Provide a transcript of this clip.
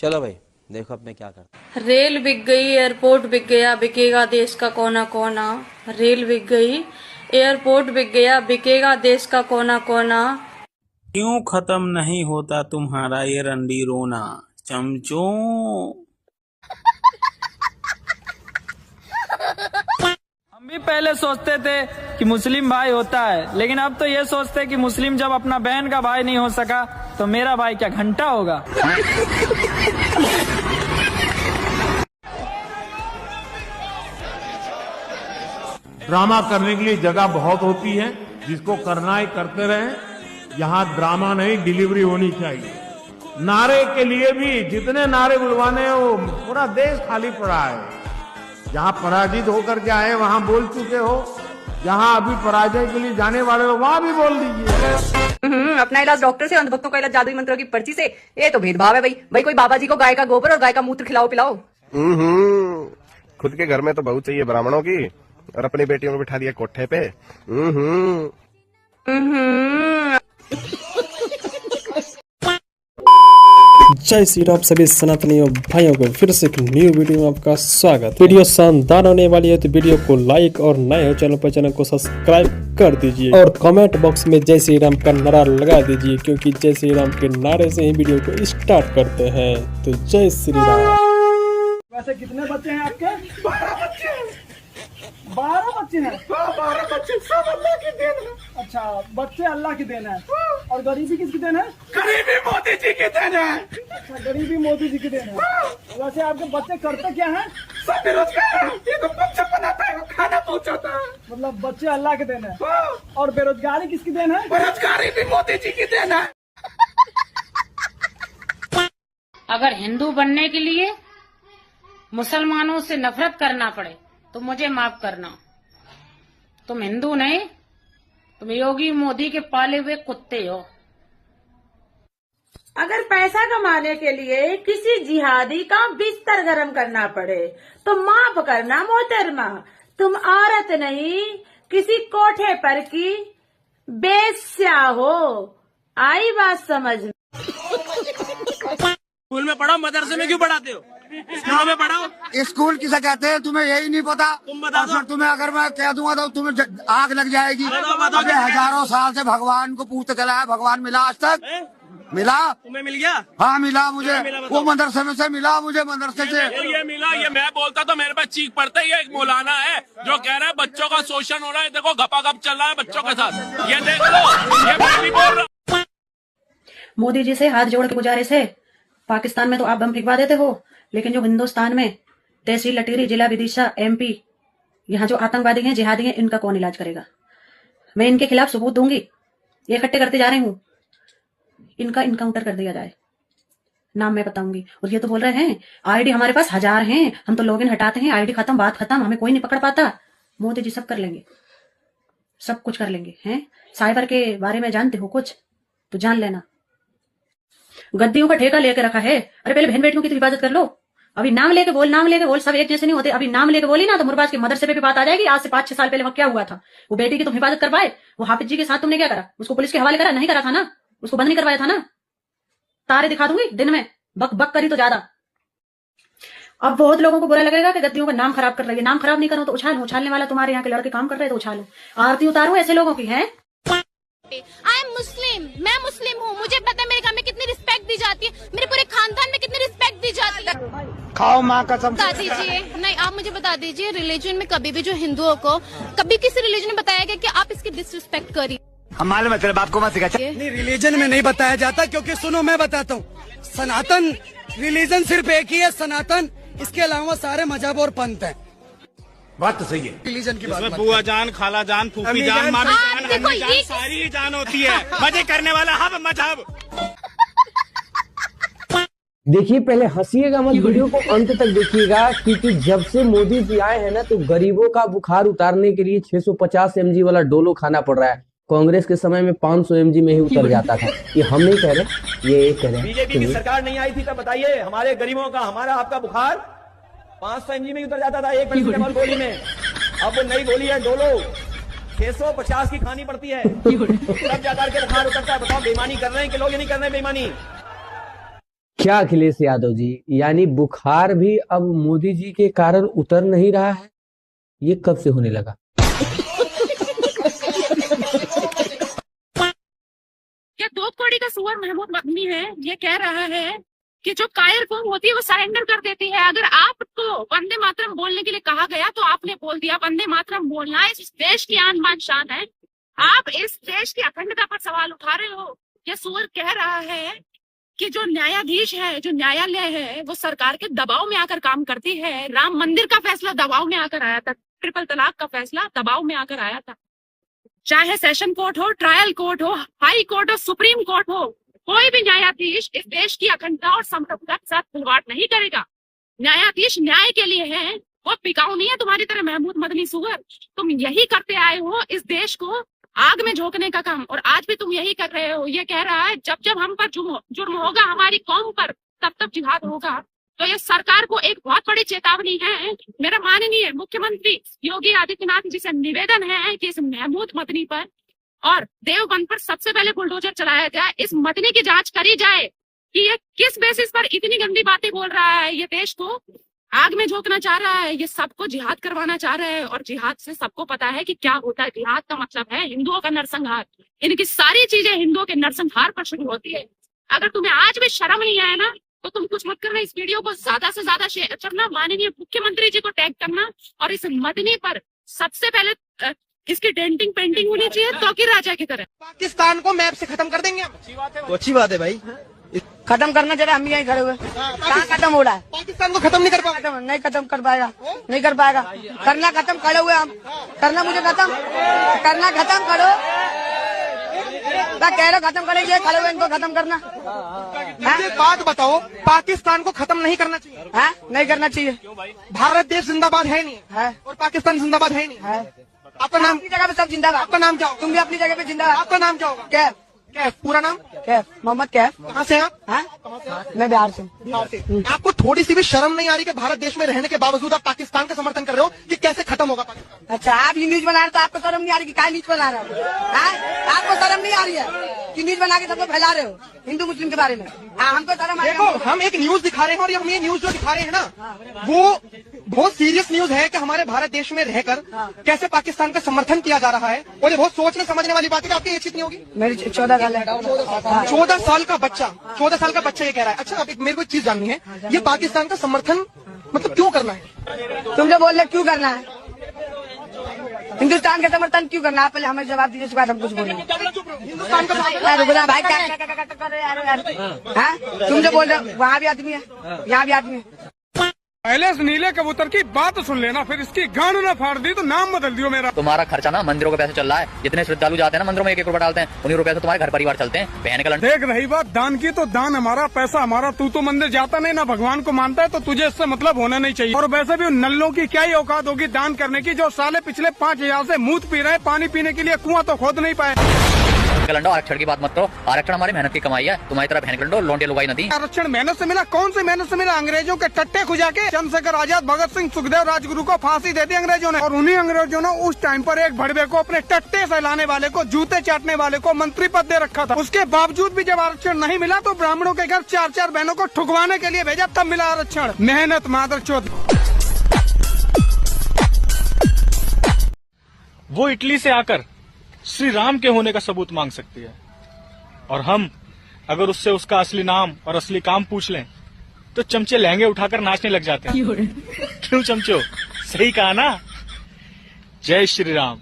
चलो भाई देखो अब मैं क्या करता। रेल बिक गई, एयरपोर्ट बिक गया, बिकेगा देश का कोना कोना। रेल बिक गई, एयरपोर्ट बिक गया, बिकेगा देश का कोना कोना। क्यों खत्म नहीं होता तुम्हारा ये रंडी रोना चमचों। हम भी पहले सोचते थे कि मुस्लिम भाई होता है, लेकिन अब तो ये सोचते हैं कि मुस्लिम जब अपना बहन का भाई नहीं हो सका तो मेरा भाई क्या घंटा होगा। ड्रामा करने के लिए जगह बहुत होती है, जिसको करना है करते रहे। यहाँ ड्रामा नहीं, डिलीवरी होनी चाहिए। नारे के लिए भी जितने नारे बुलवाने हैं वो पूरा देश खाली पड़ा है। जहाँ पराजित होकर के आए वहाँ बोल चुके हो, जहाँ अभी पराजय के लिए जाने वाले हो वहाँ भी बोल दीजिए। अपना इलाज डॉक्टर से, अंधभक्तों का इलाज जादुई मंत्रों की पर्ची से। ये तो भेदभाव है भाई। कोई बाबा जी को गाय का गोबर और गाय का मूत्र खिलाओ पिलाओ। खुद के घर में तो बहू चाहिए ब्राह्मणों की, और अपनी बेटियों को बिठा दिया कोठे पे। जय श्री राम सभी सनातनी भाइयों को फिर से एक न्यू वीडियो में आपका स्वागत। वीडियो शानदार होने वाली है तो वीडियो को लाइक और नए हो चैनल पर चैनल को सब्सक्राइब कर दीजिए और कमेंट बॉक्स में जय श्री राम का नारा लगा दीजिए, क्योंकि जय श्री राम के नारे से ही वीडियो को स्टार्ट करते हैं। तो जय श्री राम। वैसे कितने बच्चे हैं आपके? 12 बच्चे हैं। 12 बच्चे सब अल्लाह की देन है। अच्छा, बच्चे अल्लाह की देन है। और गरीबी किसकी देन है? गरीबी मोदी जी की देन है। अच्छा, गरीबी मोदी जी की देन है। वैसे आपके बच्चे करते क्या हैं? सब बेरोजगार हैं। ये तो बच्चा बनाता है, खाना पहुंचाता है। मतलब बच्चे अल्लाह की देन है। और बेरोजगारी किसकी देन है? बेरोजगारी भी मोदी जी की देन है। अगर हिंदू बनने के लिए मुसलमानों से नफरत करना पड़े तो मुझे माफ करना। तुम हिंदू नहीं, तुम योगी मोदी के पाले हुए कुत्ते हो। अगर पैसा कमाने के लिए किसी जिहादी का बिस्तर गरम करना पड़े तो माफ करना मोहतरमा, तुम औरत नहीं किसी कोठे पर की बेस्या हो। आई बात समझ में? स्कूल में पढ़ाओ, मदरसे में क्यों पढ़ाते हो? स्कूल में पढ़ाओ। स्कूल किसे कहते हैं तुम्हें यही नहीं पता? तुम बता दो। तुम्हें अगर मैं कह दूंगा तो तुम्हें आग लग जाएगी। अबे हजारों साल से भगवान को पूछते चला है, भगवान मिला आज तक? मिला? तुम्हें मिल गया? हाँ मिला मुझे, वो मदरसे में से मिला मुझे, मदरसे से। ये मिला, ये मैं बोलता तो मेरे पे चीख पड़ता है। ये एक मौलाना है जो कह रहा है बच्चों का शोषण हो रहा है, देखो गपागप चल रहा है बच्चों के साथ, ये देख लो। ये मैं नहीं बोल रहा। मोदी जी से हाथ जोड़ के गुजारिश है, पाकिस्तान में तो आप बम फिकवा देते हो, लेकिन जो हिंदुस्तान में तहसील लटेरी, जिला विदिशा, MP, यहाँ जो आतंकवादी हैं, जिहादी हैं, इनका कौन इलाज करेगा? मैं इनके खिलाफ सबूत दूंगी। ये इकट्ठे करते जा रही हूँ, इनका इनकाउंटर कर दिया जाए। नाम मैं बताऊंगी। और ये तो बोल रहे हैं ID हमारे पास 1000 हैं, हम तो लॉगिन हटाते हैं, ID खत्म, बात खत्म, हमें कोई नहीं पकड़ पाता। मोदी जी सब कर लेंगे, सब कुछ कर लेंगे। हैं साइबर के बारे में जानते हो कुछ तो जान लेना। गद्दियों का ठेका लेके रखा है। अरे पहले बहन बेटियों की तो हिफाजत कर लो। अभी नाम लेके बोल, नाम लेके बोल, सब एक जैसे नहीं होते। अभी नाम लेके बोली ना तो मुरबाज के मदरसे पे भी बात आ जाएगी। आज से 5-6 साल पहले वहाँ क्या हुआ था? वो बेटी की तुम हिफाजत करवाए, वो हाफिज जी के साथ तुमने क्या करा? उसको पुलिस के हवाले करा? नहीं करा था ना, उसको बंद नहीं करवाया था ना। तारे दिखा दूंगी दिन में, बक बक करी तो ज्यादा। अब बहुत लोगों को बुरा लगेगा कि गद्दियों का नाम खराब कर रही है। नाम खराब नहीं करो तो उछाल, उछालने वाला तुम्हारे यहाँ के लड़के काम कर रहे तो उछालो। आरती उतारो ऐसे लोगों की। है आई एम मुस्लिम, मैं मुस्लिम हूँ, मुझे पता है मेरे घर में कितनी रिस्पेक्ट दी जाती है, मेरे पूरे खानदान में कितनी रिस्पेक्ट दी जाती है। खाओ माँ कसम। बता दीजिए, नहीं आप मुझे बता दीजिए, रिलीजन में कभी भी जो हिंदुओं को कभी किसी रिलीजन में बताया गया कि आप इसकी डिसरिस्पेक्ट करिए? हम मालूम है तेरे बाप को मत सिखा। नहीं, रिलीजन में नहीं बताया जाता, क्योंकि सुनो मैं बताता हूँ, सनातन रिलीजन सिर्फ एक ही है, सनातन। इसके अलावा सारे मजहब और पंथ हैं। बात तो सही है। रिलीजन की बात बुआ जान, खाला जान, फूफी जान, मामी जान, अम्मी जान, सारी जान होती है। मजे करने वाला हब मजहब। देखिए पहले हंसिएगा मत, वीडियो को अंत तक देखिएगा, क्योंकि जब से मोदी जी आए हैं ना तो गरीबों का बुखार उतारने के लिए 650 mg वाला डोलो खाना पड़ रहा है। कांग्रेस के समय में 500 mg में ही उतर जाता था। ये हम नहीं कह रहे, ये कह रहे हैं। बीजेपी की सरकार नहीं आई थी तब बताइए हमारे गरीबों का, हमारा आपका बुखार 500 mg में उतर जाता था एक पैरासिटामोल गोली में। अब वो नई गोली है डोलो, 650 की खानी पड़ती है, तब जाकर के बुखार उतरता है। बताओ बेईमानी कर रहे हैं कि लोग ये नहीं कर रहे हैं बेईमानी? क्या अखिलेश यादव जी, यानी बुखार भी अब मोदी जी के कारण उतर नहीं रहा है? ये कब से होने लगा? क्या दो कौड़ी का सुअर महमूद मदनी है, ये कह रहा है कि जो कायर कौम होती है वो सरेंडर कर देती है। अगर आपको वंदे मातरम बोलने के लिए कहा गया तो आपने बोल दिया। वंदे मातरम बोलना इस देश की आन बान शान है। आप इस देश की अखंडता पर सवाल उठा रहे हो। यह सुअर कह रहा है कि जो न्यायाधीश है, जो न्यायालय है, वो सरकार के दबाव में आकर काम करती है। राम मंदिर का फैसला दबाव में आकर आया था, ट्रिपल तलाक का फैसला दबाव में आकर आया था। चाहे सेशन कोर्ट हो, ट्रायल कोर्ट हो, हाई कोर्ट हो, सुप्रीम कोर्ट हो, कोई भी न्यायाधीश इस देश की अखंडता और संप्रभुता के साथ खिलवाड़ नहीं करेगा। न्यायाधीश न्याय के लिए है, वो बिकाऊ नहीं है तुम्हारी तरह महमूद मदनी सुअर। तुम यही करते आए हो इस देश को आग में झोंकने का काम, और आज भी तुम यही कर रहे हो। ये कह रहा है जब जब हम पर जुर्म होगा हमारी कौम पर, तब तब जिहाद होगा। तो ये सरकार को एक बहुत बड़ी चेतावनी है। मेरा माननीय मुख्यमंत्री योगी आदित्यनाथ जी से निवेदन है कि इस महमूद मदनी पर और देवबंद पर सबसे पहले बुलडोजर चलाया जाए। इस मदनी की जांच करी जाए कि ये किस बेसिस पर इतनी गंदी बातें बोल रहा है। ये देश को आग में झोंकना चाह रहा है, ये सबको जिहाद करवाना चाह रहा है। और जिहाद से सबको पता है कि क्या होता है। जिहाद का मतलब है हिंदुओं का नरसंहार। इनकी सारी चीजें हिंदुओं के नरसंहार पर शुरू होती है। अगर तुम्हें आज भी शर्म नहीं आया ना, तो तुम कुछ मत करना। इस वीडियो को ज्यादा से ज्यादा शेयर करना, माननीय मुख्यमंत्री जी को टैग करना, और इस मदनी पर सबसे पहले इसकी डेंटिंग पेंटिंग होनी चाहिए तौकीर राजा की तरह। पाकिस्तान को मैप से खत्म कर देंगे हम। तो अच्छी बात है भाई, खत्म करना चाहिए। हम यहीं खड़े हुए, कहाँ खत्म हो रहा है? पाकिस्तान को खत्म नहीं कर पाएगा, नहीं खत्म कर पाएगा, नहीं कर पाएगा। करना खत्म खड़े हुए हम, करना मुझे खत्म करना, खत्म करो। कह रहे खत्म करेंगे, खड़े हुए इनको खत्म करना। मुझे बात बताओ, पाकिस्तान को खत्म नहीं करना चाहिए? नहीं करना चाहिए। भारत देश जिंदाबाद है नहीं है, और पाकिस्तान जिंदाबाद है नहीं है। आपका नाम? अपनी जगह पे सब जिंदाबाद। आपका नाम क्या होगा? तुम भी अपनी जगह पे जिंदाबाद। आपका नाम क्या होगा? कैफ। कैफ पूरा नाम? कैफ मोहम्मद कैफ। कहाँ से आप? मैं बिहार से। बिहार से। आपको थोड़ी सी भी शर्म नहीं आ रही कि भारत देश में रहने के बावजूद आप पाकिस्तान का समर्थन कर रहे हो कि कैसे खत्म होगा पाकिस्तान? अच्छा, आप ये न्यूज बना रहे तो आपको शर्म नहीं आ रही कि क्या न्यूज बना रहे हो? आपको शर्म नहीं आ रही है कि न्यूज बना के सबको फैला रहे हो हिंदू मुस्लिम के बारे में? हमको शर्म आ रही है। देखो, हम एक न्यूज दिखा रहे हैं, और हम ये न्यूज जो दिखा रहे हैं ना, वो बहुत सीरियस न्यूज है कि हमारे भारत देश में रहकर कैसे पाकिस्तान का समर्थन किया जा रहा है। और ये बहुत सोचने समझने वाली बात है कि आपकी एज कितनी होगी? मेरी 14 साल है। 14 साल का बच्चा, 14 साल का बच्चा ये कह रहा है। अच्छा, अब एक मेरे को एक चीज जाननी है, ये पाकिस्तान का समर्थन मतलब क्यों करना है? तुम जो बोल रहे क्यों करना है? हिंदुस्तान का समर्थन क्यों करना है? पहले हमें जवाब दीजिए, उसके बाद हम कुछ बोलेंगे। हिंदुस्तान का भाई क्या कर रहे यार? तुम जो बोल रहे हो वहाँ भी आदमी है, यहाँ भी आदमी है। पहले इस नीले कबूतर की बात सुन लेना, फिर इसकी गांड न फाड़ दी तो नाम बदल दियो मेरा। तुम्हारा खर्चा ना मंदिरों के पैसे चल रहा है। जितने श्रद्धालु जाते हैं ना मंदिरों में, 1-1 रुपया डालते हैं, उन्हीं रुपए से तुम्हारे घर परिवार चलते हैं। बहन का देख, रही बात दान की, तो दान हमारा, पैसा हमारा। तू तो मंदिर जाता नहीं, ना भगवान को मानता है, तो तुझे इससे मतलब होना नहीं चाहिए। और वैसे भी उन नल्लों की क्या ही औकात होगी दान करने की, जो साले पिछले 5000 से मूत पी रहे हैं, पानी पीने के लिए कुआं तो खोद नहीं पाए। लंडो, आरक्षण की बात मत करो। आरक्षण हमारी मेहनत की कमाई है, तुम्हारी तरह बहन लंडो लोंडे लुगाई नदी। आरक्षण मेहनत से मिला? कौन सी मेहनत से मिला? अंग्रेजों के टट्टे खुजा के चंद्रशेखर आजाद, भगत सिंह, सुखदेव, राजगुरु को फांसी दे दी अंग्रेजों ने। और उन्हीं अंग्रेजों ने उस टाइम पर एक भड़वे को, अपने टट्टे सहलाने वाले को, जूते चाटने वाले को मंत्री पद दे रखा था। उसके बावजूद भी जब आरक्षण नहीं मिला तो ब्राह्मणों के घर 4-4 बहनों को ठुकवाने के लिए भेजा, तब मिला आरक्षण। मेहनत मादरचोद। वो इटली से आकर श्री राम के होने का सबूत मांग सकती है, और हम अगर उससे उसका असली नाम और असली काम पूछ लें तो चमचे लहंगे उठाकर नाचने लग जाते हैं। क्यों चमचो, सही कहा ना? जय श्री राम।